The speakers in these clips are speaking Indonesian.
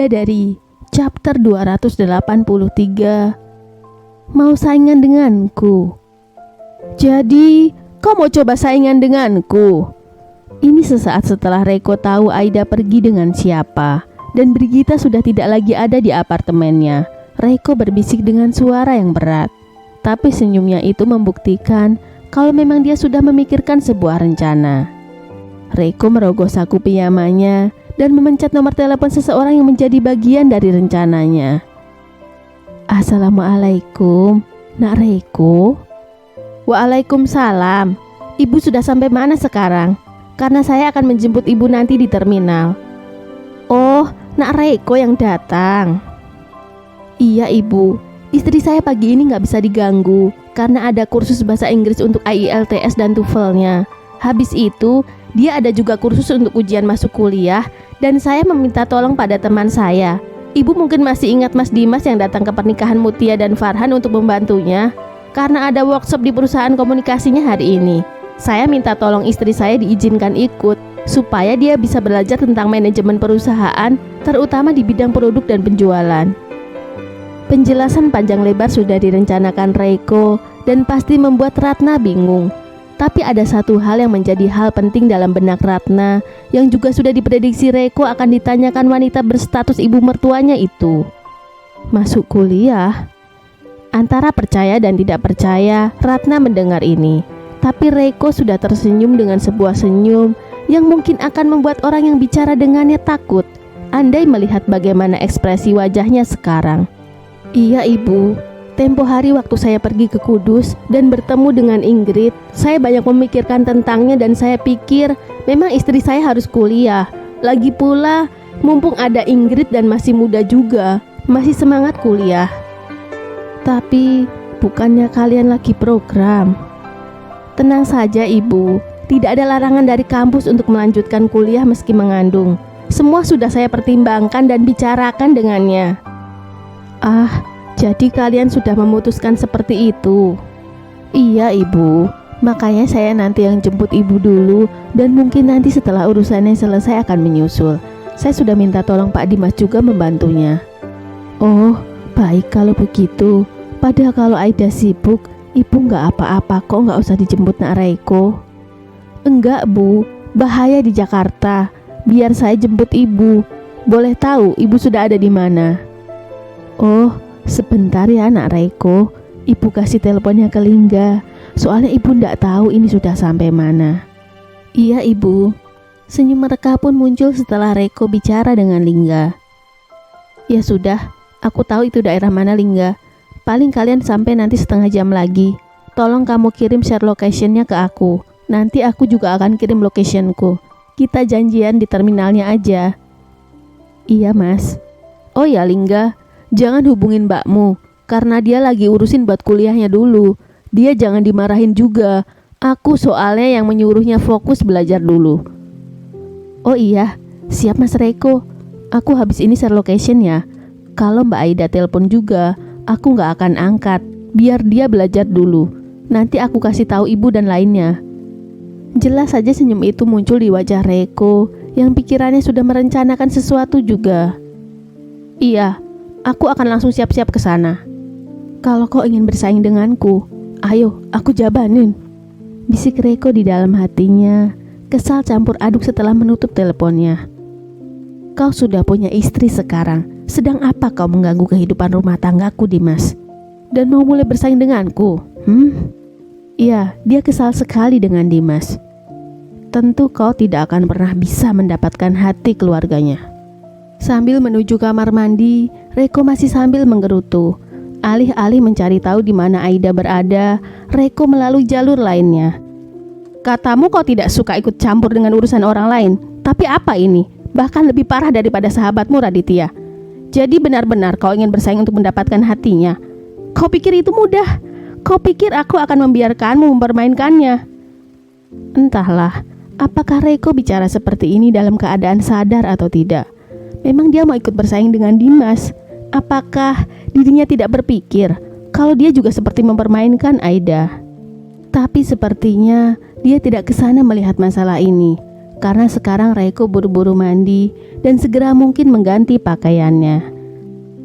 Bidadari, chapter 283. Mau saingan denganku? Jadi, kau mau coba saingan denganku? Ini sesaat setelah Reiko tahu Aida pergi dengan siapa, dan Brigita sudah tidak lagi ada di apartemennya. Reiko berbisik dengan suara yang berat, tapi senyumnya itu membuktikan kalau memang dia sudah memikirkan sebuah rencana. Reiko merogoh saku pijamannya dan memencet nomor telepon seseorang yang menjadi bagian dari rencananya. Assalamualaikum, Nak Reiko. Waalaikumsalam. Ibu sudah sampai mana sekarang? Karena saya akan menjemput ibu nanti di terminal. Oh, Nak Reiko yang datang. Iya ibu, istri saya pagi ini gak bisa diganggu karena ada kursus bahasa Inggris untuk IELTS dan TOEFL-nya. Habis itu, dia ada juga kursus untuk ujian masuk kuliah dan saya meminta tolong pada teman saya. Ibu mungkin masih ingat Mas Dimas yang datang ke pernikahan Mutia dan Farhan untuk membantunya. Karena ada workshop di perusahaan komunikasinya hari ini, saya minta tolong istri saya diizinkan ikut supaya dia bisa belajar tentang manajemen perusahaan, terutama di bidang produk dan penjualan. Penjelasan panjang lebar sudah direncanakan Reiko dan pasti membuat Ratna bingung. Tapi ada satu hal yang menjadi hal penting dalam benak Ratna yang juga sudah diprediksi Reiko akan ditanyakan wanita berstatus ibu mertuanya itu. Masuk kuliah? Antara percaya dan tidak percaya, Ratna mendengar ini. Tapi Reiko sudah tersenyum dengan sebuah senyum yang mungkin akan membuat orang yang bicara dengannya takut, andai melihat bagaimana ekspresi wajahnya sekarang. Iya ibu, tempo hari waktu saya pergi ke Kudus dan bertemu dengan Ingrid, saya banyak memikirkan tentangnya dan saya pikir memang istri saya harus kuliah. Lagi pula, mumpung ada Ingrid dan masih muda juga, masih semangat kuliah. Tapi, bukannya kalian lagi program? Tenang saja ibu, tidak ada larangan dari kampus untuk melanjutkan kuliah meski mengandung. Semua sudah saya pertimbangkan dan bicarakan dengannya. Ah, jadi kalian sudah memutuskan seperti itu? Iya ibu, makanya saya nanti yang jemput ibu dulu dan mungkin nanti setelah urusannya selesai akan menyusul. Saya sudah minta tolong Pak Dimas juga membantunya. Oh, baik kalau begitu. Padahal kalau Aida sibuk, ibu nggak apa-apa kok, nggak usah dijemput Nak Reiko. Enggak bu, bahaya di Jakarta. Biar saya jemput ibu. Boleh tahu ibu sudah ada di mana? Oh, sebentar ya Nak Reiko. Ibu kasih teleponnya ke Lingga. Soalnya ibu nggak tahu ini sudah sampai mana. Iya ibu. Senyum mereka pun muncul setelah Reiko bicara dengan Lingga. Ya sudah, aku tahu itu daerah mana Lingga. Paling kalian sampai nanti setengah jam lagi. Tolong kamu kirim share location-nya ke aku. Nanti aku juga akan kirim location-ku. Kita janjian di terminalnya aja. Iya mas. Oh ya Lingga, jangan hubungin mbakmu karena dia lagi urusin buat kuliahnya dulu. Dia jangan dimarahin juga. Aku soalnya yang menyuruhnya fokus belajar dulu. Oh iya, siap mas Reiko. Aku habis ini share location ya. Kalau Mbak Aida telepon juga, aku gak akan angkat. Biar dia belajar dulu. Nanti aku kasih tahu ibu dan lainnya. Jelas saja senyum itu muncul di wajah Reiko yang pikirannya sudah merencanakan sesuatu juga. Iya, aku akan langsung siap-siap ke sana. Kalau kau ingin bersaing denganku, ayo aku jabanin. Bisik Reiko di dalam hatinya, kesal campur aduk setelah menutup teleponnya. Kau sudah punya istri sekarang, sedang apa kau mengganggu kehidupan rumah tanggaku Dimas? Dan mau mulai bersaing denganku? Iya, dia kesal sekali dengan Dimas. Tentu kau tidak akan pernah bisa mendapatkan hati keluarganya. Sambil menuju kamar mandi, Reiko masih sambil menggerutu. Alih-alih mencari tahu di mana Aida berada, Reiko melalui jalur lainnya. Katamu kau tidak suka ikut campur dengan urusan orang lain, tapi apa ini? Bahkan lebih parah daripada sahabatmu Raditya. Jadi benar-benar kau ingin bersaing untuk mendapatkan hatinya. Kau pikir itu mudah? Kau pikir aku akan membiarkanmu mempermainkannya? Entahlah, apakah Reiko bicara seperti ini dalam keadaan sadar atau tidak? Memang dia mau ikut bersaing dengan Dimas? Apakah dirinya tidak berpikir kalau dia juga seperti mempermainkan Aida? Tapi sepertinya dia tidak ke sana melihat masalah ini. karena sekarang Reiko buru-buru mandi dan segera mungkin mengganti pakaiannya.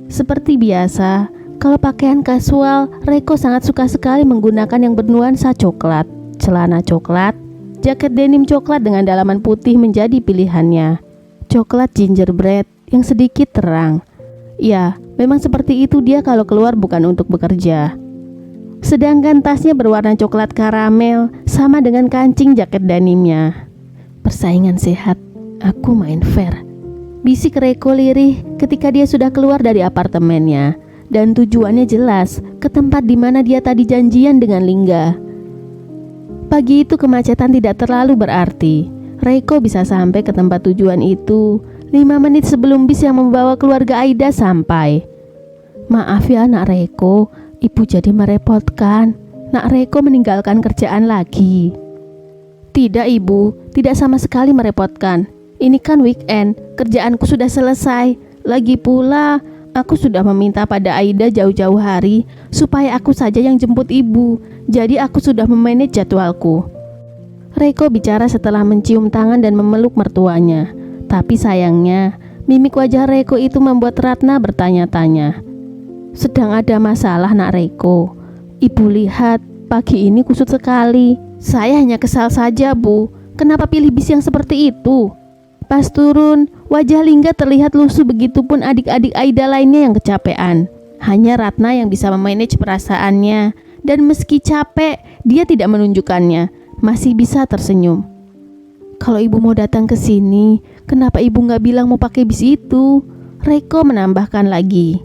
Seperti biasa, kalau pakaian kasual, Reiko sangat suka sekali menggunakan yang bernuansa coklat. Celana coklat, jaket denim coklat dengan dalaman putih menjadi pilihannya. Coklat gingerbread yang sedikit terang. Ya, memang seperti itu dia kalau keluar bukan untuk bekerja. Sedangkan tasnya berwarna coklat karamel sama dengan kancing jaket denimnya. Persaingan sehat, aku main fair. Bisik Reiko lirih ketika dia sudah keluar dari apartemennya. Dan tujuannya jelas, ke tempat di mana dia tadi janjian dengan Lingga. Pagi itu kemacetan tidak terlalu berarti. Reiko bisa sampai ke tempat tujuan itu 5 menit sebelum bis yang membawa keluarga Aida sampai. Maaf ya Nak Reiko, Ibu jadi merepotkan. Nak Reiko meninggalkan kerjaan lagi. Tidak Ibu, tidak sama sekali merepotkan. Ini kan weekend, kerjaanku sudah selesai. Lagi pula, aku sudah meminta pada Aida jauh-jauh hari supaya aku saja yang jemput Ibu. Jadi aku sudah memanage jadwalku. Reiko bicara setelah mencium tangan dan memeluk mertuanya. Tapi sayangnya, mimik wajah Reiko itu membuat Ratna bertanya-tanya. Sedang ada masalah Nak Reiko? Ibu lihat, pagi ini kusut sekali. Saya hanya kesal saja Bu. Kenapa pilih bis yang seperti itu? Pas turun, wajah Lingga terlihat lusuh, begitupun adik-adik Aida lainnya yang kecapean. Hanya Ratna yang bisa memanage perasaannya. Dan meski capek, dia tidak menunjukkannya. Masih bisa tersenyum. Kalau Ibu mau datang ke sini, kenapa Ibu nggak bilang mau pakai bis itu? Reiko menambahkan lagi.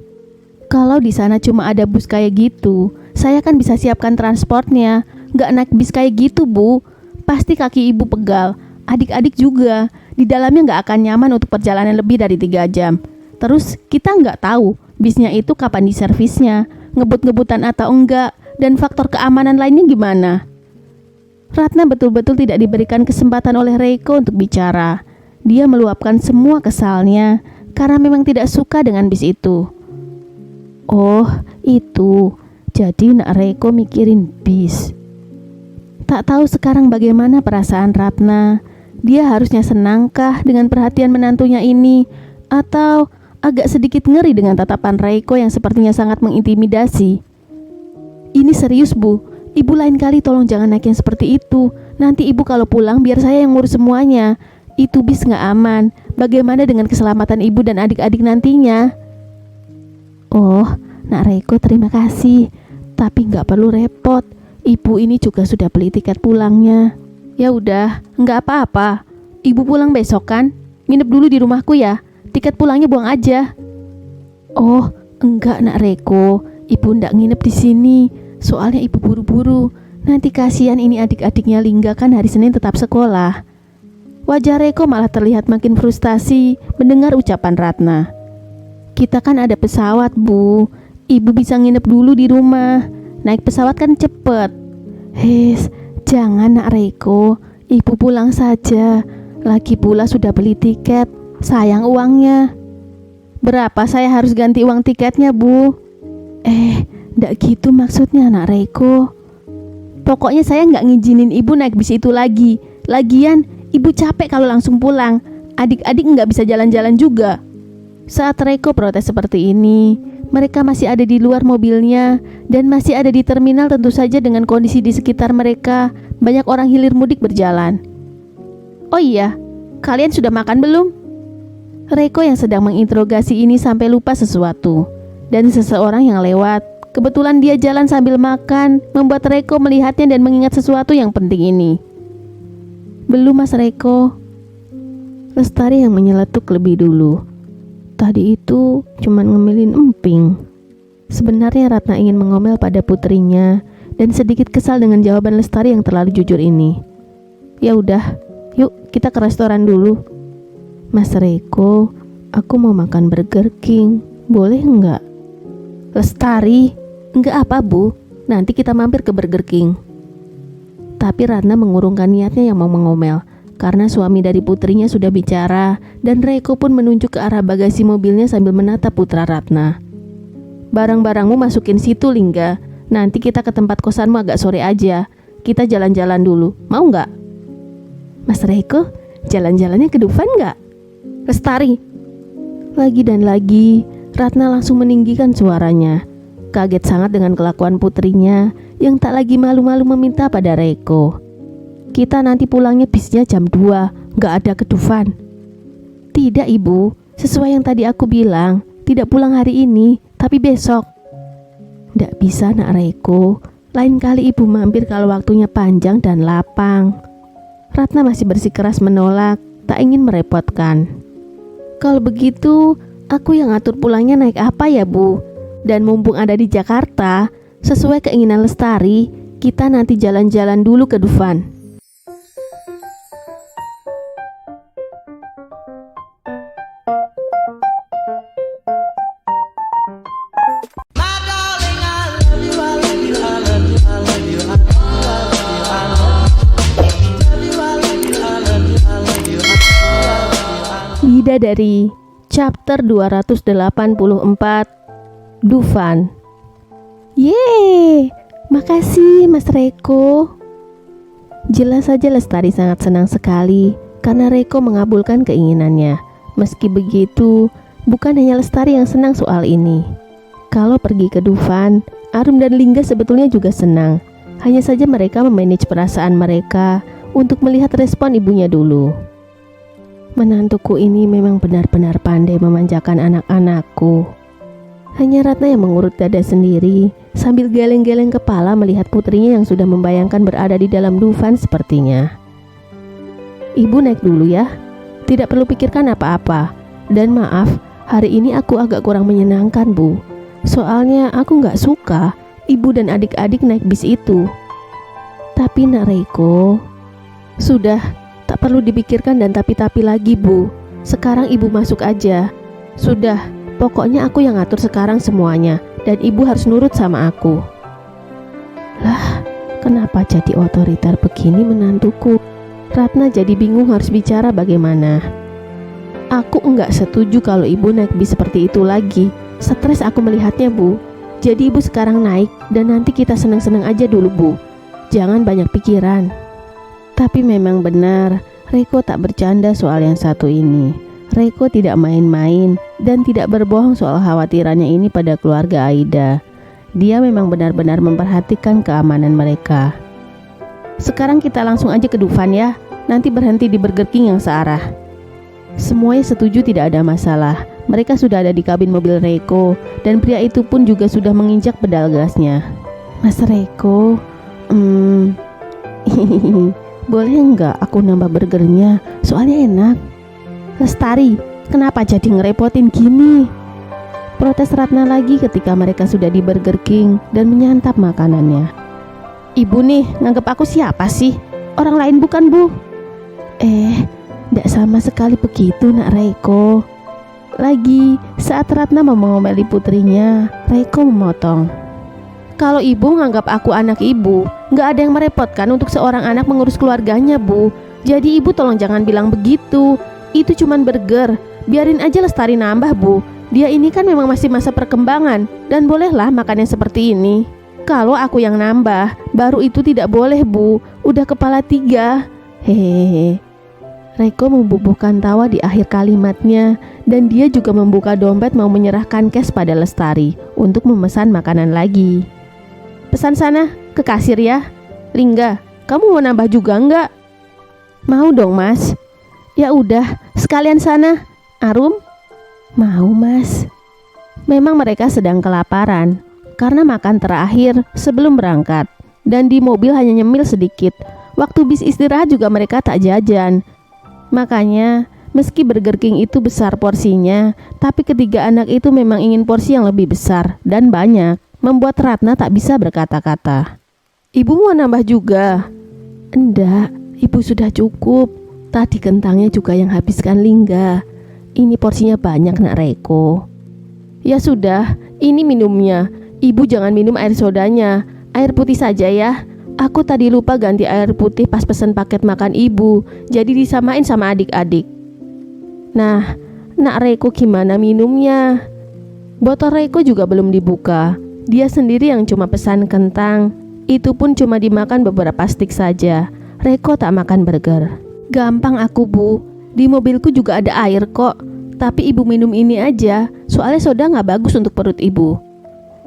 Kalau di sana cuma ada bus kayak gitu, saya kan bisa siapkan transportnya. Nggak naik bis kayak gitu Bu. Pasti kaki Ibu pegal. Adik-adik juga. Di dalamnya nggak akan nyaman untuk perjalanan lebih dari 3 jam. Terus kita nggak tahu bisnya itu kapan diservisnya, ngebut-ngebutan atau enggak, dan faktor keamanan lainnya gimana. Ratna betul-betul tidak diberikan kesempatan oleh Reiko untuk bicara. Dia meluapkan semua kesalnya karena memang tidak suka dengan bis itu. Oh, itu. Jadi Nak Reiko mikirin bis. Tak tahu sekarang bagaimana perasaan Ratna. Dia harusnya senangkah dengan perhatian menantunya ini, atau agak sedikit ngeri dengan tatapan Reiko yang sepertinya sangat mengintimidasi. Ini serius Bu. Ibu lain kali tolong jangan naik yang seperti itu. Nanti Ibu kalau pulang biar saya yang ngurus semuanya. Itu bis nggak aman. Bagaimana dengan keselamatan Ibu dan adik-adik nantinya? Oh, Nak Reiko terima kasih. Tapi nggak perlu repot. Ibu ini juga sudah beli tiket pulangnya. Ya udah, nggak apa-apa. Ibu pulang besok kan? Nginep dulu di rumahku ya. Tiket pulangnya buang aja. Oh, enggak Nak Reiko. Ibu ndak nginep di sini. Soalnya Ibu buru-buru. Nanti kasihan ini adik-adiknya Lingga kan hari Senin tetap sekolah. Wajah Reiko malah terlihat makin frustasi mendengar ucapan Ratna. Kita kan ada pesawat Bu. Ibu bisa nginep dulu di rumah. Naik pesawat kan cepet. Jangan Nak Reiko. Ibu pulang saja. Lagi pula sudah beli tiket. Sayang uangnya. Berapa saya harus ganti uang tiketnya Bu? Nggak gitu maksudnya Nak Reiko. Pokoknya saya nggak ngizinin Ibu naik bis itu lagi. Lagian Ibu capek kalau langsung pulang. Adik-adik nggak bisa jalan-jalan juga. Saat Reiko protes seperti ini, mereka masih ada di luar mobilnya dan masih ada di terminal. Tentu saja dengan kondisi di sekitar mereka banyak orang hilir mudik berjalan. Oh iya, kalian sudah makan belum? Reiko yang sedang menginterogasi ini sampai lupa sesuatu. Dan seseorang yang lewat, kebetulan dia jalan sambil makan, membuat Reiko melihatnya dan mengingat sesuatu yang penting ini. Belum Mas Reiko. Lestari yang menyeletuk lebih dulu. Tadi itu cuman ngemilin emping. Sebenarnya Ratna ingin mengomel pada putrinya dan sedikit kesal dengan jawaban Lestari yang terlalu jujur ini. Ya udah, yuk kita ke restoran dulu. Mas Reiko, aku mau makan Burger King. Boleh enggak? Lestari, enggak apa Bu, nanti kita mampir ke Burger King. Tapi Ratna mengurungkan niatnya yang mau mengomel, karena suami dari putrinya sudah bicara, dan Reiko pun menunjuk ke arah bagasi mobilnya sambil menatap putra Ratna. Barang-barangmu masukin situ Lingga, nanti kita ke tempat kosanmu agak sore aja. Kita jalan-jalan dulu, mau nggak? Mas Reiko, jalan-jalannya ke Dufan nggak? Lestari. Lagi dan lagi, Ratna langsung meninggikan suaranya. Kaget sangat dengan kelakuan putrinya yang tak lagi malu-malu meminta pada Reiko. Kita nanti pulangnya bisnya jam 2, nggak ada ke Dufan. Tidak ibu, sesuai yang tadi aku bilang, tidak pulang hari ini, tapi besok. Nggak bisa nak Reiko, lain kali ibu mampir kalau waktunya panjang dan lapang. Ratna masih bersikeras menolak, tak ingin merepotkan. Kalau begitu, aku yang ngatur pulangnya naik apa ya bu? Dan mumpung ada di Jakarta, sesuai keinginan Lestari, kita nanti jalan-jalan dulu ke Dufan. Bidadari, chapter 284, Dufan. Yeay, makasih Mas Reiko. Jelas saja Lestari sangat senang sekali karena Reiko mengabulkan keinginannya. Meski begitu, bukan hanya Lestari yang senang soal ini. Kalau pergi ke Dufan, Arum dan Lingga sebetulnya juga senang. Hanya saja mereka memanage perasaan mereka untuk melihat respon ibunya dulu. Menantuku ini memang benar-benar pandai memanjakan anak-anakku. Hanya Ratna yang mengurut dada sendiri sambil geleng-geleng kepala melihat putrinya yang sudah membayangkan berada di dalam Dufan sepertinya. Ibu naik dulu ya, tidak perlu pikirkan apa-apa. Dan maaf, hari ini aku agak kurang menyenangkan bu. Soalnya aku gak suka ibu dan adik-adik naik bis itu. Tapi nak Reiko, sudah, tak perlu dipikirkan dan tapi-tapi lagi bu. Sekarang ibu masuk aja. Sudah. Pokoknya aku yang ngatur sekarang semuanya dan ibu harus nurut sama aku. Lah, kenapa jadi otoriter begini menantuku? Ratna jadi bingung harus bicara bagaimana. Aku enggak setuju kalau ibu naik bis seperti itu lagi. Stres aku melihatnya bu. Jadi ibu sekarang naik dan nanti kita senang-senang aja dulu bu. Jangan banyak pikiran. Tapi memang benar, Reiko tak bercanda soal yang satu ini. Reiko tidak main-main dan tidak berbohong soal khawatirannya ini pada keluarga Aida. Dia memang benar-benar memperhatikan keamanan mereka. Sekarang kita langsung aja ke Dufan ya. Nanti berhenti di Burger King yang searah. Semuanya setuju tidak ada masalah. Mereka sudah ada di kabin mobil Reiko dan pria itu pun juga sudah menginjak pedal gasnya. Mas Reiko, boleh nggak aku nambah burgernya? Soalnya enak. Lestari, kenapa jadi ngerepotin gini? Protes Ratna lagi ketika mereka sudah di Burger King dan menyantap makanannya. Ibu nih, nganggep aku siapa sih? Orang lain bukan bu? Nggak sama sekali begitu nak Reiko. Lagi saat Ratna mau mengomeli putrinya, Reiko memotong. Kalau ibu nganggap aku anak ibu, nggak ada yang merepotkan untuk seorang anak mengurus keluarganya bu. Jadi ibu tolong jangan bilang begitu. Itu cuman burger, biarin aja Lestari nambah bu. Dia ini kan memang masih masa perkembangan dan bolehlah makan yang seperti ini. Kalau aku yang nambah, baru itu tidak boleh bu. Udah kepala 3. Hehehe. Reiko membubuhkan tawa di akhir kalimatnya dan dia juga membuka dompet mau menyerahkan cash pada Lestari untuk memesan makanan lagi. Pesan sana ke kasir ya. Lingga, kamu mau nambah juga enggak? Mau dong mas. Ya udah, sekalian sana. Arum? Mau mas. Memang mereka sedang kelaparan karena makan terakhir sebelum berangkat dan di mobil hanya nyemil sedikit. Waktu bis istirahat juga mereka tak jajan. Makanya meski Burger King itu besar porsinya, tapi ketiga anak itu memang ingin porsi yang lebih besar dan banyak, membuat Ratna tak bisa berkata-kata. Ibu mau nambah juga? Enggak, ibu sudah cukup. Tadi kentangnya juga yang habiskan Lingga. Ini porsinya banyak nak Reiko. Ya sudah, ini minumnya. Ibu jangan minum air sodanya. Air putih saja ya. Aku tadi lupa ganti air putih pas pesen paket makan ibu. Jadi disamain sama adik-adik. Nah, nak Reiko gimana minumnya? Botol Reiko juga belum dibuka. Dia sendiri yang cuma pesan kentang. Itu pun cuma dimakan beberapa stik saja. Reiko tak makan burger. Gampang aku, Bu. Di mobilku juga ada air kok. Tapi ibu minum ini aja, soalnya soda nggak bagus untuk perut ibu.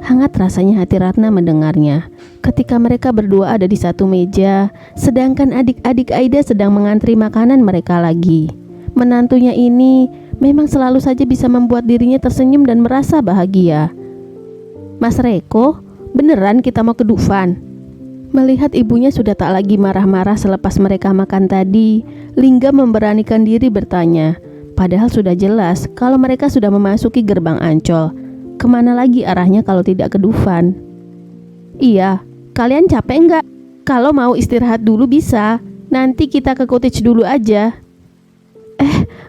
Hangat rasanya hati Ratna mendengarnya. Ketika mereka berdua ada di satu meja, sedangkan adik-adik Aida sedang mengantri makanan mereka lagi. Menantunya ini memang selalu saja bisa membuat dirinya tersenyum dan merasa bahagia. Mas Reko, beneran kita mau ke Dufan? Melihat ibunya sudah tak lagi marah-marah selepas mereka makan tadi, Lingga memberanikan diri bertanya. Padahal sudah jelas kalau mereka sudah memasuki gerbang Ancol. Kemana lagi arahnya kalau tidak ke Dufan? Iya, kalian capek enggak? Kalau mau istirahat dulu bisa. Nanti kita ke cottage dulu aja.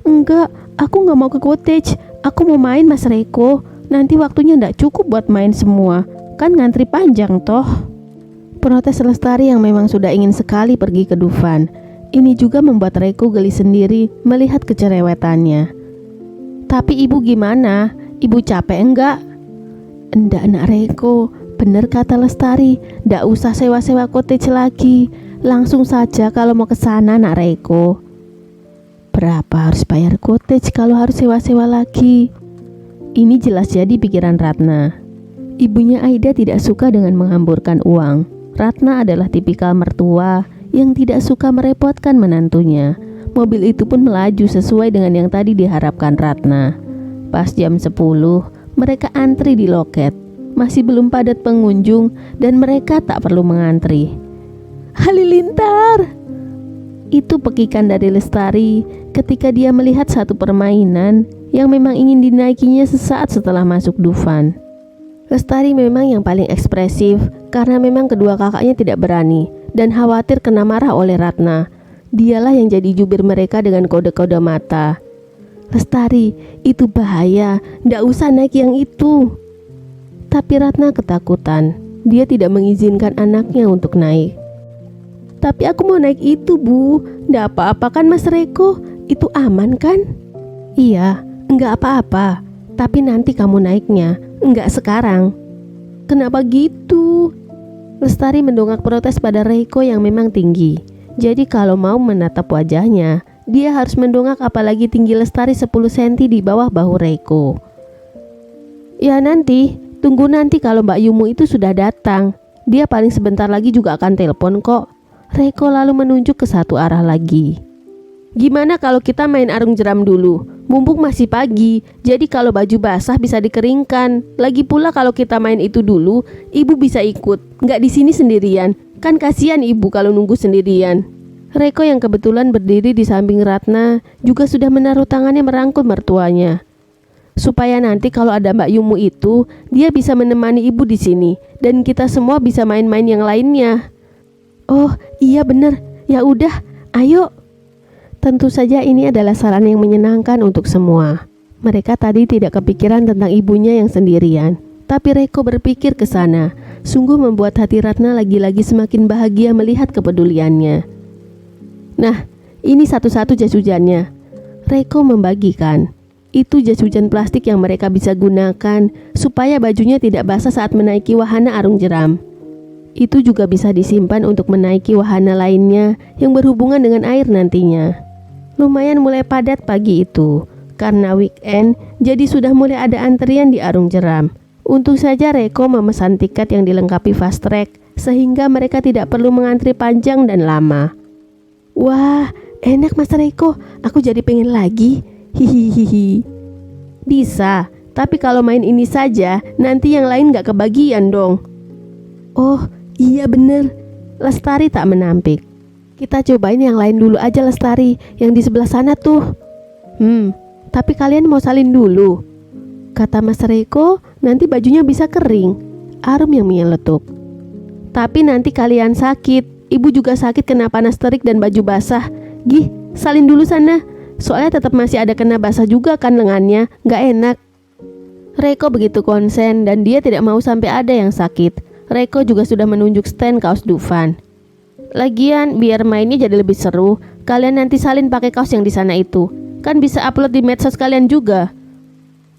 Enggak, aku nggak mau ke cottage. Aku mau main Mas Reko. Nanti waktunya nggak cukup buat main semua. Kan ngantri panjang toh. Protes Lestari yang memang sudah ingin sekali pergi ke Dufan. Ini juga membuat Reko geli sendiri melihat kecerewetannya. Tapi ibu gimana? Ibu capek enggak? Enggak nak Reko, bener kata Lestari. Nggak usah sewa-sewa cottage lagi. Langsung saja kalau mau ke sana nak Reko. Berapa harus bayar cottage kalau harus sewa-sewa lagi? Ini jelas jadi pikiran Ratna. Ibunya Aida tidak suka dengan menghamburkan uang. Ratna adalah tipikal mertua yang tidak suka merepotkan menantunya. Mobil itu pun melaju sesuai dengan yang tadi diharapkan Ratna. Pas jam 10, mereka antri di loket. Masih belum padat pengunjung dan mereka tak perlu mengantri. Halilintar! Itu pekikan dari Lestari ketika dia melihat satu permainan yang memang ingin dinaikinya sesaat setelah masuk Dufan. Lestari memang yang paling ekspresif karena memang kedua kakaknya tidak berani dan khawatir kena marah oleh Ratna. Dialah yang jadi jubir mereka dengan kode-kode mata. Lestari, itu bahaya, ndak usah naik yang itu. Tapi Ratna ketakutan, dia tidak mengizinkan anaknya untuk naik. Tapi aku mau naik itu Bu, ndak apa-apa kan Mas Reko, itu aman kan? Iya, enggak apa-apa, tapi nanti kamu naiknya. Enggak sekarang. Kenapa gitu? Lestari mendongak protes pada Reiko yang memang tinggi. Jadi kalau mau menatap wajahnya, dia harus mendongak apalagi tinggi Lestari 10 cm di bawah bahu Reiko. Ya nanti, tunggu nanti kalau Mbak Yumu itu sudah datang. Dia paling sebentar lagi juga akan telepon kok. Reiko lalu menunjuk ke satu arah lagi. Gimana kalau kita main arung jeram dulu? Mumpung masih pagi, jadi kalau baju basah bisa dikeringkan. Lagi pula kalau kita main itu dulu, ibu bisa ikut. Nggak di sini sendirian. Kan kasihan ibu kalau nunggu sendirian. Reiko yang kebetulan berdiri di samping Ratna juga sudah menaruh tangannya merangkul mertuanya. Supaya nanti kalau ada Mbak Yumu itu, dia bisa menemani ibu di sini dan kita semua bisa main-main yang lainnya. Oh, iya bener. Ya udah, ayo. Tentu saja ini adalah saran yang menyenangkan untuk semua. Mereka tadi tidak kepikiran tentang ibunya yang sendirian. Tapi Reiko berpikir ke sana. Sungguh membuat hati Ratna lagi-lagi semakin bahagia melihat kepeduliannya. Nah, ini satu-satu jas hujannya. Reiko membagikan. Itu jas hujan plastik yang mereka bisa gunakan supaya bajunya tidak basah saat menaiki wahana arung jeram. Itu juga bisa disimpan untuk menaiki wahana lainnya yang berhubungan dengan air nantinya. Lumayan mulai padat pagi itu. Karena weekend, jadi sudah mulai ada antrian di arung jeram. Untung saja Reiko memesan tiket yang dilengkapi fast track, sehingga mereka tidak perlu mengantri panjang dan lama. Wah, enak Mas Reiko, aku jadi pengen lagi. Hihihihi. Bisa, tapi kalau main ini saja, nanti yang lain gak kebagian dong. Oh, iya bener. Lestari tak menampik. Kita cobain yang lain dulu aja Lestari, yang di sebelah sana tuh. Tapi kalian mau salin dulu. Kata Mas Reiko, nanti bajunya bisa kering. Arum yang menyeletuk. Tapi nanti kalian sakit. Ibu juga sakit kena panas terik dan baju basah. Gih, salin dulu sana. Soalnya tetap masih ada kena basah juga kan lengannya. Gak enak. Reiko begitu konsen dan dia tidak mau sampai ada yang sakit. Reiko juga sudah menunjuk stand kaos Dufan. Lagian biar mainnya jadi lebih seru, kalian nanti salin pakai kaos yang di sana itu. Kan bisa upload di medsos kalian juga.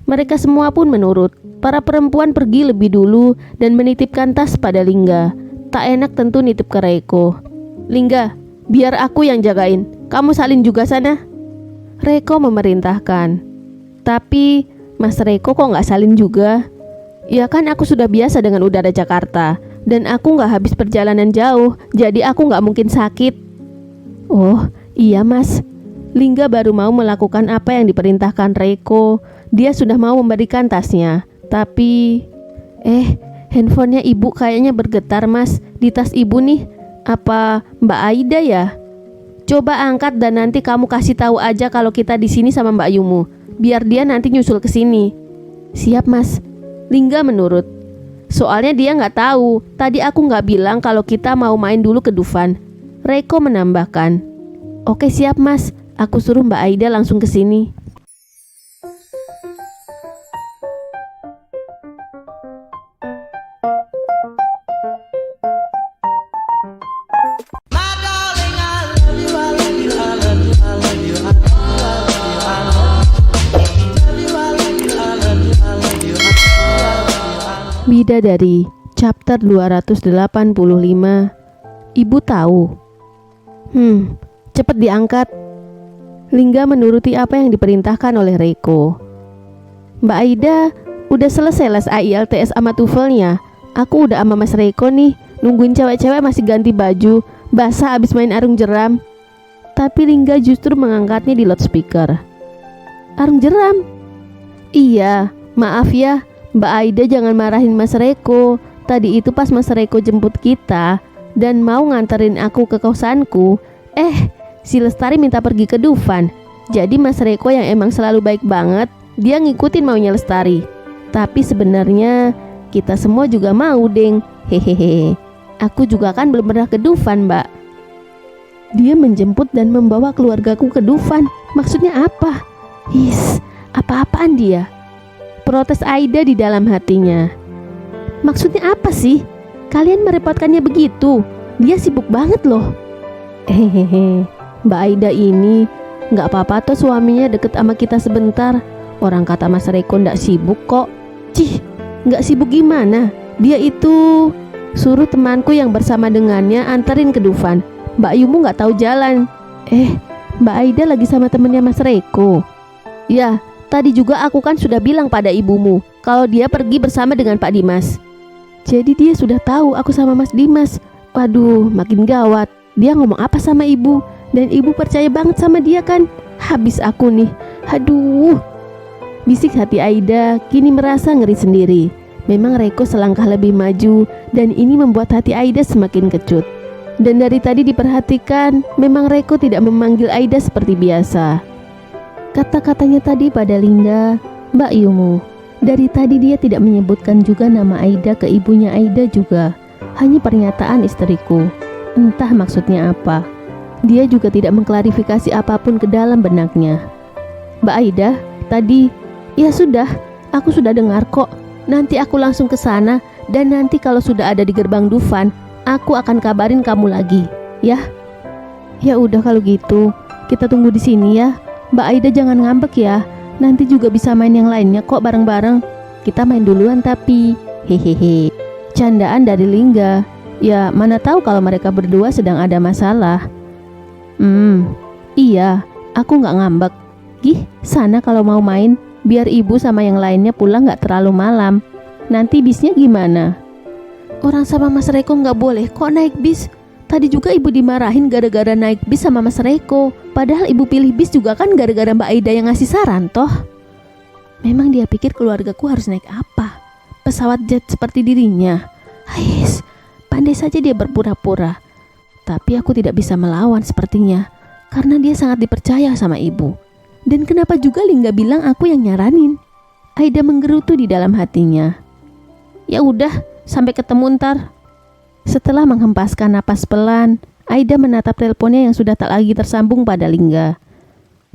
Mereka semua pun menurut. Para perempuan pergi lebih dulu dan menitipkan tas pada Lingga. Tak enak tentu nitip ke Reiko. Lingga, biar aku yang jagain. kamu salin juga sana. Reko memerintahkan. Tapi Mas Reko kok nggak salin juga? Ya kan aku sudah biasa dengan udara Jakarta. Dan aku nggak habis perjalanan jauh, jadi aku nggak mungkin sakit. Oh iya Mas, Lingga baru mau melakukan apa yang diperintahkan Reko. Dia sudah mau memberikan tasnya. Tapi handphonenya ibu kayaknya bergetar Mas. Di tas ibu nih. Apa Mbak Aida ya? Coba angkat dan nanti kamu kasih tahu aja kalau kita di sini sama Mbak Yumu. Biar dia nanti nyusul ke sini. Siap Mas. Lingga menurut. Soalnya dia nggak tahu. Tadi aku nggak bilang kalau kita mau main dulu ke Dufan. Reko menambahkan. Oke siap Mas. Aku suruh Mbak Aida langsung ke sini. Bidadari, chapter 285. Ibu tahu. Cepet diangkat. Lingga menuruti apa yang diperintahkan oleh Reko. Mbak Aida, udah selesai les AILTS sama TOEFL-nya. Aku udah sama Mas Reko nih, nungguin cewek-cewek masih ganti baju, basah abis main arung jeram. Tapi Lingga justru mengangkatnya di loudspeaker. Arung jeram? Iya, maaf ya, Mbak Aida jangan marahin Mas Reko. Tadi itu pas Mas Reko jemput kita dan mau nganterin aku ke kosanku, si Lestari minta pergi ke Dufan. Jadi Mas Reko yang emang selalu baik banget, dia ngikutin maunya Lestari. Tapi sebenarnya kita semua juga mau, Deng. Hehehe. Aku juga kan belum pernah ke Dufan, Mbak. Dia menjemput dan membawa keluargaku ke Dufan. Maksudnya apa? Apa-apaan dia? Protes Aida di dalam hatinya. Maksudnya apa sih? Kalian merepotkannya begitu. Dia sibuk banget loh. Hehehe. Mbak Aida ini nggak apa-apa tuh suaminya deket sama kita sebentar. Orang kata Mas Reko nggak sibuk kok. Nggak sibuk gimana? Dia itu suruh temanku yang bersama dengannya anterin ke Dufan. Mbak Yumu nggak tahu jalan. Mbak Aida lagi sama temennya Mas Reko. Ya, tadi juga aku kan sudah bilang pada ibumu kalau dia pergi bersama dengan Pak Dimas. Jadi dia sudah tahu aku sama Mas Dimas. Waduh, makin gawat. Dia ngomong apa sama ibu? Dan ibu percaya banget sama dia kan? Habis aku nih. Aduh. Bisik hati Aida kini merasa ngeri sendiri. Memang Reko selangkah lebih maju dan ini membuat hati Aida semakin kecut. Dan dari tadi diperhatikan, memang Reko tidak memanggil Aida seperti biasa. Kata-katanya tadi pada Lingga, Mbak Yumu. Dari tadi dia tidak menyebutkan juga nama Aida ke ibunya Aida juga. Hanya pernyataan istriku. Entah maksudnya apa. Dia juga tidak mengklarifikasi apapun ke dalam benaknya. Mbak Aida, tadi, ya sudah, aku sudah dengar kok. Nanti aku langsung ke sana dan nanti kalau sudah ada di gerbang Dufan, aku akan kabarin kamu lagi, ya. Ya udah kalau gitu, kita tunggu di sini ya. Mbak Aida jangan ngambek ya. Nanti juga bisa main yang lainnya kok bareng-bareng. Kita main duluan tapi. Hehehe. Candaan dari Lingga. Ya mana tahu kalau mereka berdua sedang ada masalah. Iya, aku nggak ngambek. Sana kalau mau main, biar ibu sama yang lainnya pulang nggak terlalu malam. Nanti bisnya gimana? Orang sama Mas Reko nggak boleh kok naik bis. Tadi juga ibu dimarahin gara-gara naik bis sama Mas Reko. Padahal ibu pilih bis juga kan gara-gara Mbak Aida yang ngasih saran toh. Memang dia pikir keluargaku harus naik apa? Pesawat jet seperti dirinya. Pandai saja dia berpura-pura. Tapi aku tidak bisa melawan sepertinya. Karena dia sangat dipercaya sama ibu. Dan kenapa juga Lingga bilang aku yang nyaranin? Aida menggerutu di dalam hatinya. Ya udah, sampai ketemu ntar. Setelah menghempaskan napas pelan, Aida menatap teleponnya yang sudah tak lagi tersambung pada Lingga.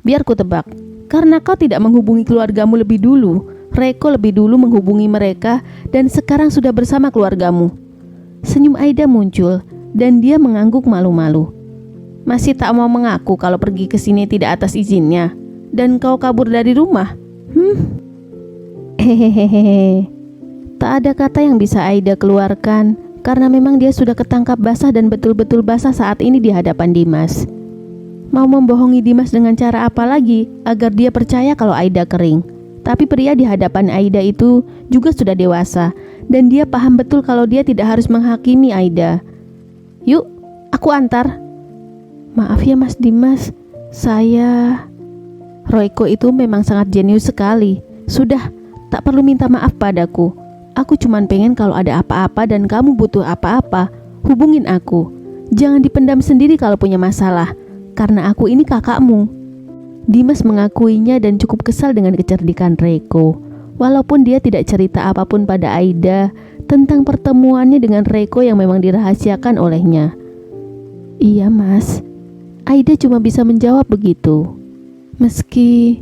Biar ku tebak, karena kau tidak menghubungi keluargamu lebih dulu, Reko lebih dulu menghubungi mereka dan sekarang sudah bersama keluargamu. Senyum Aida muncul dan dia mengangguk malu-malu. Masih tak mau mengaku kalau pergi ke sini tidak atas izinnya dan kau kabur dari rumah? Hehehe. Tak ada kata yang bisa Aida keluarkan karena memang dia sudah ketangkap basah dan betul-betul basah saat ini di hadapan Dimas. Mau membohongi Dimas dengan cara apa lagi agar dia percaya kalau Aida kering? Tapi pria di hadapan Aida itu juga sudah dewasa dan dia paham betul kalau dia tidak harus menghakimi Aida. Yuk, aku antar. Maaf ya Mas Dimas, saya... Royko itu memang sangat jenius sekali. Sudah, tak perlu minta maaf padaku. Aku cuman pengen kalau ada apa-apa dan kamu butuh apa-apa, hubungin aku. Jangan dipendam sendiri kalau punya masalah, karena aku ini kakakmu. Dimas mengakuinya dan cukup kesal dengan kecerdikan Reiko. Walaupun dia tidak cerita apapun pada Aida tentang pertemuannya dengan Reiko yang memang dirahasiakan olehnya. Iya Mas, Aida cuma bisa menjawab begitu. Meski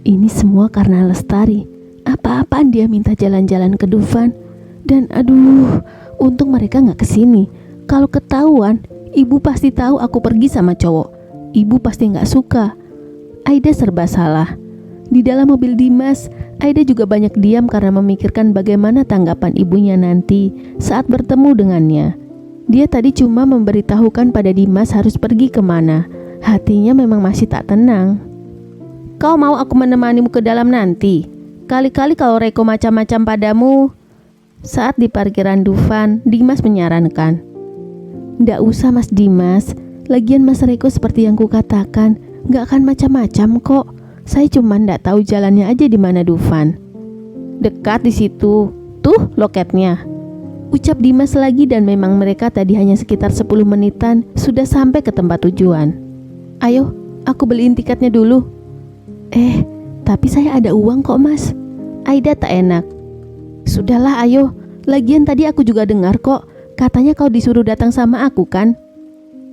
ini semua karena Lestari. Apa-apaan dia minta jalan-jalan ke Dufan. Dan aduh, untung mereka gak kesini. Kalau ketahuan, ibu pasti tahu aku pergi sama cowok. Ibu pasti gak suka. Aida serba salah. Di dalam mobil Dimas, Aida juga banyak diam karena memikirkan bagaimana tanggapan ibunya nanti saat bertemu dengannya. Dia tadi cuma memberitahukan pada Dimas harus pergi kemana. Hatinya memang masih tak tenang. Kau mau aku menemanimu ke dalam nanti? Kali-kali kalau Reiko macam-macam padamu. Saat di parkiran Dufan, Dimas menyarankan. Nggak usah Mas Dimas. Lagian Mas Reiko seperti yang kukatakan, nggak akan macam-macam kok. Saya cuma nggak tahu jalannya aja di mana Dufan. Dekat di situ. Tuh loketnya. Ucap Dimas lagi dan memang mereka tadi hanya sekitar 10 menitan sudah sampai ke tempat tujuan. Ayo, aku beliin tiketnya dulu. Tapi saya ada uang kok Mas. Aida tak enak. Sudahlah ayo, lagian tadi aku juga dengar kok, katanya kau disuruh datang sama aku kan?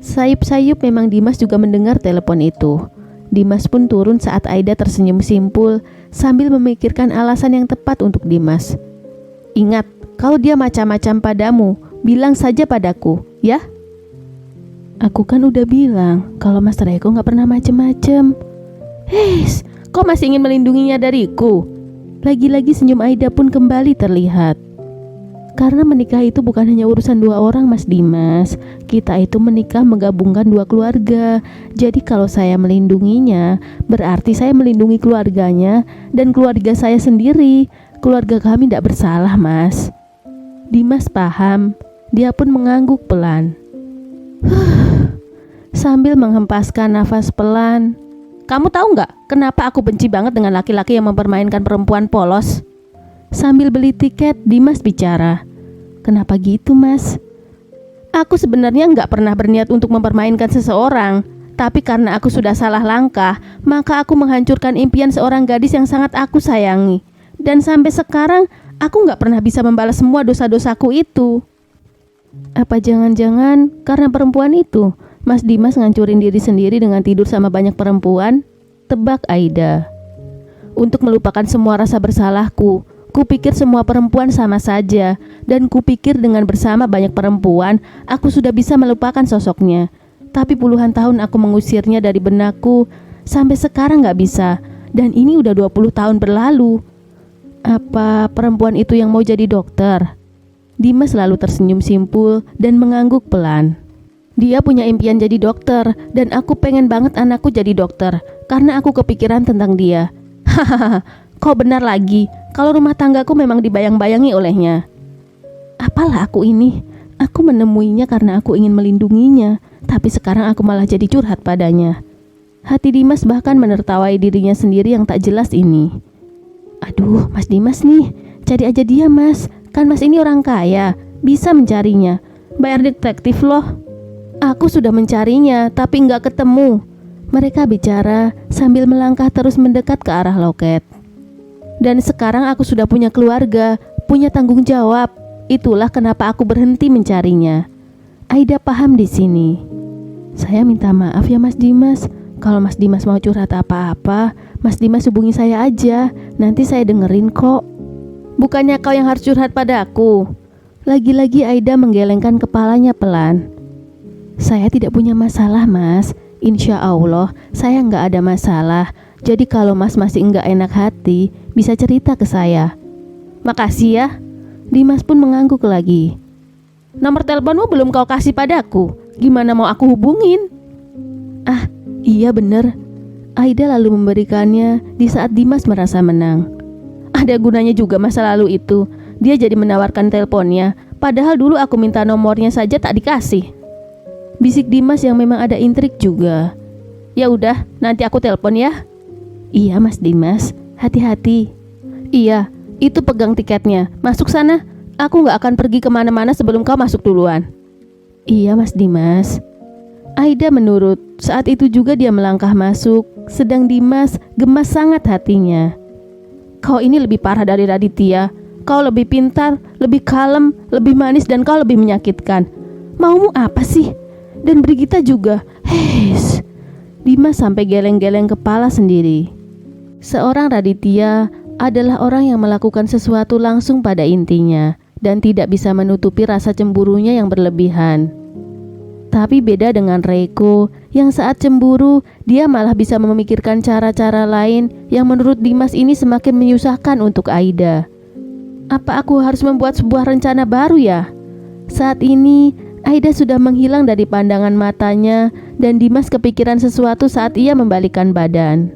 Sayup-sayup memang Dimas juga mendengar telepon itu. Dimas pun turun saat Aida tersenyum simpul sambil memikirkan alasan yang tepat untuk Dimas. Ingat, kalau dia macam-macam padamu, bilang saja padaku, ya? Aku kan udah bilang kalau Mas Reiko gak pernah macem-macem. Kau masih ingin melindunginya dariku? Lagi-lagi senyum Aida pun kembali terlihat. Karena menikah itu bukan hanya urusan dua orang Mas Dimas. Kita itu menikah menggabungkan dua keluarga. Jadi kalau saya melindunginya, berarti saya melindungi keluarganya dan keluarga saya sendiri. Keluarga kami tidak bersalah Mas. Dimas paham. Dia pun mengangguk pelan. Sambil menghempaskan nafas pelan. Kamu tahu nggak kenapa aku benci banget dengan laki-laki yang mempermainkan perempuan polos? Sambil beli tiket, Dimas bicara. Kenapa gitu Mas? Aku sebenarnya nggak pernah berniat untuk mempermainkan seseorang. Tapi karena aku sudah salah langkah, maka aku menghancurkan impian seorang gadis yang sangat aku sayangi. Dan sampai sekarang, aku nggak pernah bisa membalas semua dosa-dosaku itu. Apa jangan-jangan karena perempuan itu? Mas Dimas ngancurin diri sendiri dengan tidur sama banyak perempuan? Tebak Aida. Untuk melupakan semua rasa bersalahku, kupikir semua perempuan sama saja. Dan kupikir dengan bersama banyak perempuan, aku sudah bisa melupakan sosoknya. Tapi puluhan tahun aku mengusirnya dari benakku, sampai sekarang gak bisa. Dan ini udah 20 tahun berlalu. Apa perempuan itu yang mau jadi dokter? Dimas selalu tersenyum simpul dan mengangguk pelan. Dia punya impian jadi dokter, dan aku pengen banget anakku jadi dokter, karena aku kepikiran tentang dia. Hahaha, kau benar lagi, kalau rumah tanggaku memang dibayang-bayangi olehnya. Apalah aku ini? Aku menemuinya karena aku ingin melindunginya, tapi sekarang aku malah jadi curhat padanya. Hati Dimas bahkan menertawai dirinya sendiri yang tak jelas ini. Aduh, Mas Dimas nih, cari aja dia Mas, kan Mas ini orang kaya, bisa mencarinya. Bayar detektif loh. Aku sudah mencarinya, tapi nggak ketemu. Mereka bicara sambil melangkah terus mendekat ke arah loket. Dan sekarang aku sudah punya keluarga, punya tanggung jawab. Itulah kenapa aku berhenti mencarinya. Aida paham di sini. Saya minta maaf ya Mas Dimas. Kalau Mas Dimas mau curhat apa-apa, Mas Dimas hubungi saya aja. Nanti saya dengerin kok. Bukannya kau yang harus curhat pada aku. Lagi-lagi Aida menggelengkan kepalanya pelan. Saya tidak punya masalah Mas. Insya Allah saya nggak ada masalah. Jadi kalau Mas masih nggak enak hati, bisa cerita ke saya. Makasih ya. Dimas pun mengangguk lagi. Nomor teleponmu belum kau kasih padaku. Gimana mau aku hubungin? Iya bener. Aida lalu memberikannya di saat Dimas merasa menang. Ada gunanya juga masa lalu itu. Dia jadi menawarkan teleponnya, padahal dulu aku minta nomornya saja tak dikasih. Bisik Dimas yang memang ada intrik juga. Ya udah, nanti aku telepon ya. Iya Mas Dimas, hati-hati. Iya, itu pegang tiketnya. Masuk sana. Aku gak akan pergi kemana-mana sebelum kau masuk duluan. Iya Mas Dimas. Aida menurut. Saat itu juga dia melangkah masuk, sedang Dimas gemas sangat hatinya. Kau ini lebih parah dari Raditya. Kau lebih pintar, lebih kalem, lebih manis, dan kau lebih menyakitkan. Maumu apa sih? Dan Brigita juga. Heis. Dimas sampai geleng-geleng kepala sendiri. Seorang Raditya adalah orang yang melakukan sesuatu langsung pada intinya dan tidak bisa menutupi rasa cemburunya yang berlebihan. Tapi beda dengan Reiko yang saat cemburu dia malah bisa memikirkan cara-cara lain yang menurut Dimas ini semakin menyusahkan untuk Aida. Apa aku harus membuat sebuah rencana baru ya? Saat ini Aida sudah menghilang dari pandangan matanya dan Dimas kepikiran sesuatu saat ia membalikkan badan.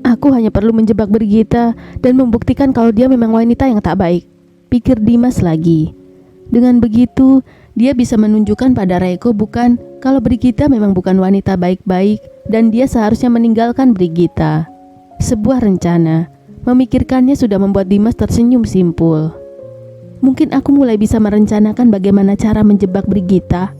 Aku hanya perlu menjebak Brigita dan membuktikan kalau dia memang wanita yang tak baik, pikir Dimas lagi. Dengan begitu, dia bisa menunjukkan pada Reiko bukan kalau Brigita memang bukan wanita baik-baik dan dia seharusnya meninggalkan Brigita. Sebuah rencana, memikirkannya sudah membuat Dimas tersenyum simpul. Mungkin aku mulai bisa merencanakan bagaimana cara menjebak Brigita.